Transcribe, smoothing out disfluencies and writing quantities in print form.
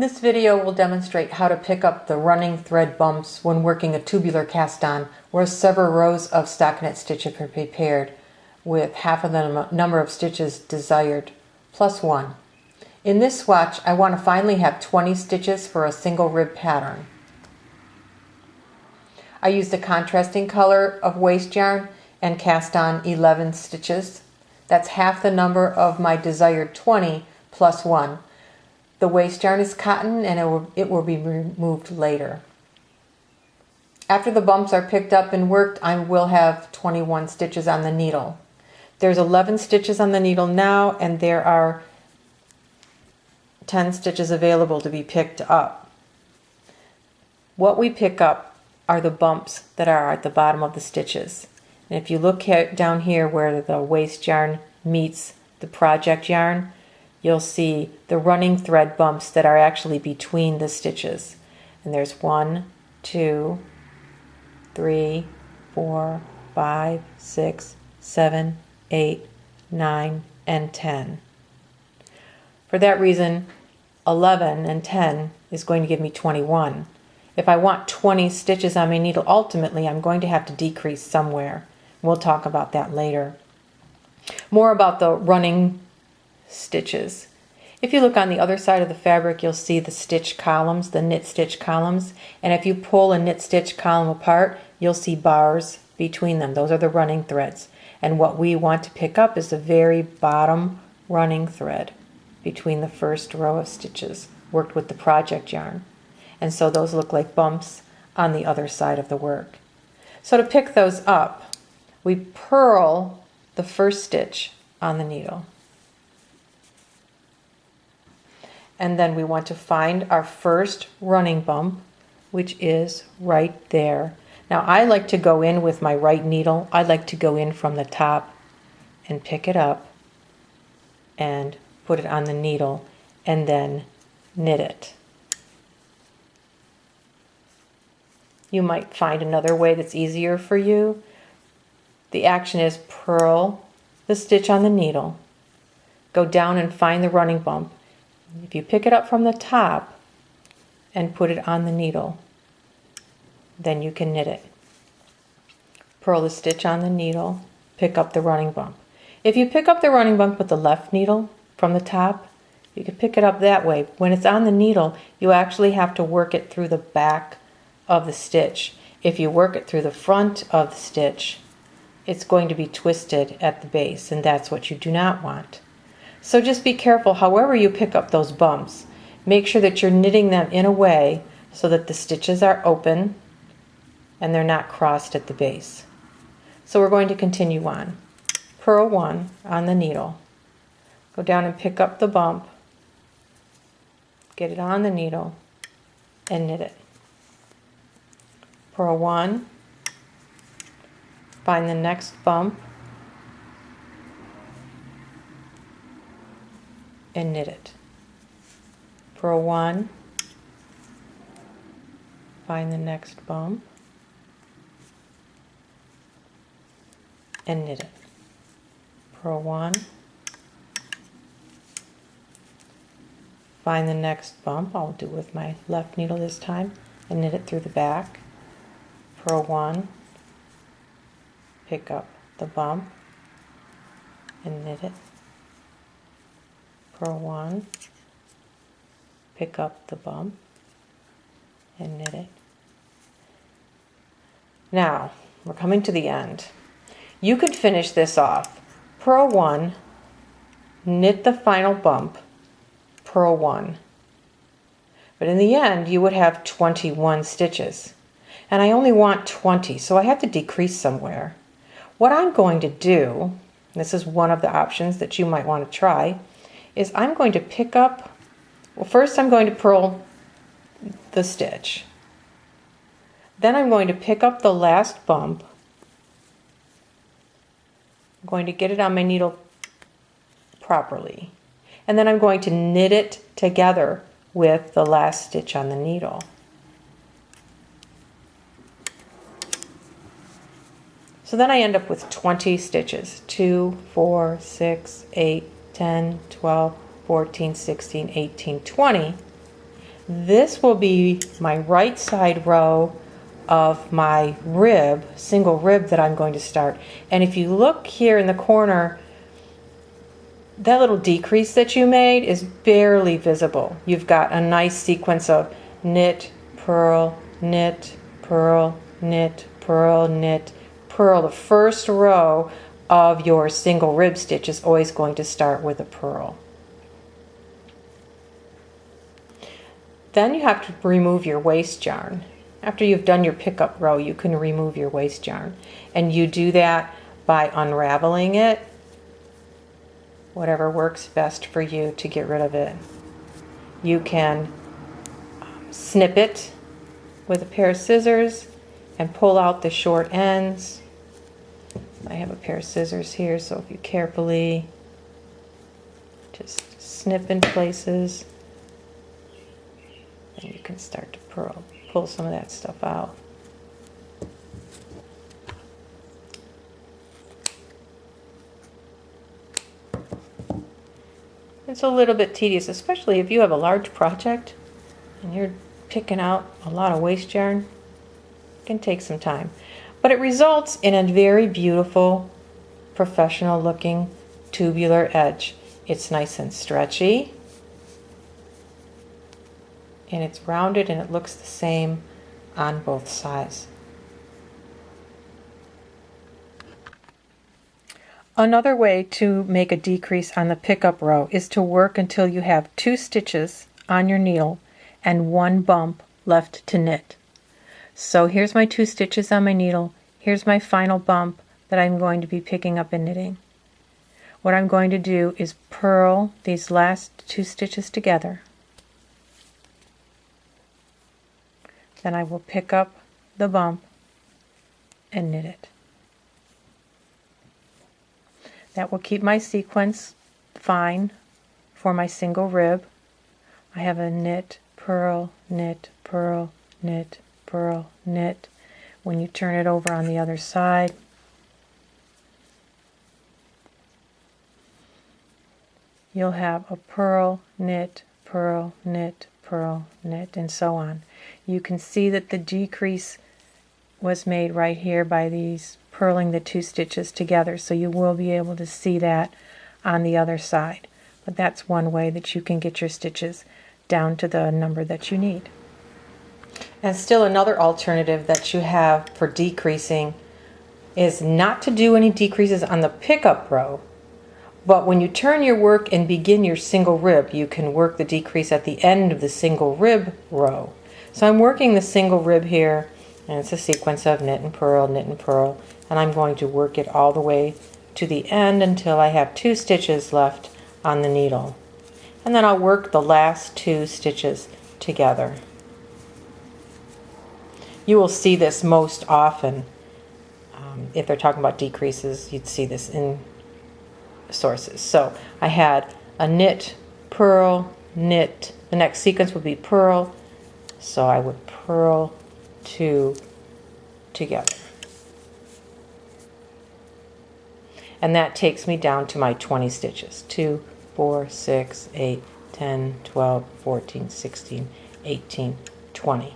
This video will demonstrate how to pick up the running thread bumps when working a tubular cast on, where several rows of stockinette stitches are prepared with half of the number of stitches desired, plus 1. In this swatch, I want to finally have 20 stitches for a single rib pattern. I used a contrasting color of waste yarn and cast on 11 stitches. That's half the number of my desired 20 plus 1. The waste yarn is cotton and it will be removed later. After the bumps are picked up and worked, I will have 21 stitches on the needle. There's 11 stitches on the needle now, and there are 10 stitches available to be picked up. What we pick up are the bumps that are at the bottom of the stitches. And if you look down here where the waste yarn meets the project yarn, you'll see the running thread bumps that are actually between the stitches. And there's 1, 2, 3, 4, 5, 6, 7, 8, 9, and 10. For that reason, 11 and 10 is going to give me 21. If I want 20 stitches on my needle, ultimately I'm going to have to decrease somewhere. We'll talk about that later. More about the running stitches. If you look on the other side of the fabric, you'll see the stitch columns, the knit stitch columns, and if you pull a knit stitch column apart, you'll see bars between them. Those are the running threads. And what we want to pick up is the very bottom running thread between the first row of stitches worked with the project yarn. And so those look like bumps on the other side of the work. So to pick those up, we purl the first stitch on the needle. And then we want to find our first running bump, which is right there. Now I like to go in with my right needle. I like to go in from the top and pick it up and put it on the needle and then knit it. You might find another way that's easier for you. The action is purl the stitch on the needle, go down and find the running bump. If you pick it up from the top and put it on the needle, then you can knit it. Purl the stitch on the needle, pick up the running bump. If you pick up the running bump with the left needle from the top, you can pick it up that way. When it's on the needle, you actually have to work it through the back of the stitch. If you work it through the front of the stitch, it's going to be twisted at the base, and that's what you do not want. So just be careful however you pick up those bumps. Make sure that you're knitting them in a way so that the stitches are open and they're not crossed at the base. So we're going to continue on. Purl 1 on the needle. Go down and pick up the bump, get it on the needle, and knit it. Purl 1, find the next bump, and knit it. Purl 1, find the next bump, and knit it. Purl 1, find the next bump, I'll do it with my left needle this time, and knit it through the back. Purl 1, pick up the bump, and knit it. Purl 1, pick up the bump, and knit it. Now, we're coming to the end. You could finish this off. Purl 1, knit the final bump, purl 1. But in the end, you would have 21 stitches. And I only want 20, so I have to decrease somewhere. What I'm going to do, this is one of the options that you might want to try, is I'm going to pick up, well, first I'm going to purl the stitch. Then I'm going to pick up the last bump. I'm going to get it on my needle properly. And then I'm going to knit it together with the last stitch on the needle. So then I end up with 20 stitches. 2, 4, 6, 8, 10, 12, 14, 16, 18, 20. This will be my right side row of my rib, single rib that I'm going to start. And if you look here in the corner, that little decrease that you made is barely visible. You've got a nice sequence of knit, purl, knit, purl, knit, purl, knit, purl. The first row of your single rib stitch is always going to start with a purl. Then you have to remove your waste yarn. After you've done your pickup row, you can remove your waste yarn. And you do that by unraveling it, whatever works best for you to get rid of it. You can snip it with a pair of scissors and pull out the short ends. I have a pair of scissors here, so if you carefully just snip in places, then you can start to pull some of that stuff out. It's a little bit tedious, especially if you have a large project and you're picking out a lot of waste yarn. It can take some time. But it results in a very beautiful, professional looking tubular edge. It's nice and stretchy, and it's rounded, and it looks the same on both sides. Another way to make a decrease on the pickup row is to work until you have 2 stitches on your needle and 1 bump left to knit. So here's my 2 stitches on my needle. Here's my final bump that I'm going to be picking up and knitting. What I'm going to do is purl these last 2 stitches together. Then I will pick up the bump and knit it. That will keep my sequence fine for my single rib. I have a knit, purl, knit, purl, knit, purl, knit. When you turn it over on the other side, you'll have a purl, knit, purl, knit, purl, knit, and so on. You can see that the decrease was made right here by these purling the 2 stitches together, so you will be able to see that on the other side. But that's one way that you can get your stitches down to the number that you need. And still another alternative that you have for decreasing is not to do any decreases on the pickup row, but when you turn your work and begin your single rib, you can work the decrease at the end of the single rib row. So I'm working the single rib here, and it's a sequence of knit and purl, and I'm going to work it all the way to the end until I have 2 stitches left on the needle. And then I'll work the last 2 stitches together. You will see this most often. If they're talking about decreases, you'd see this in sources. So I had a knit, purl, knit. The next sequence would be purl. So I would purl 2 together. And that takes me down to my 20 stitches. 2, 4, 6, 8, 10, 12, 14, 16, 18, 20.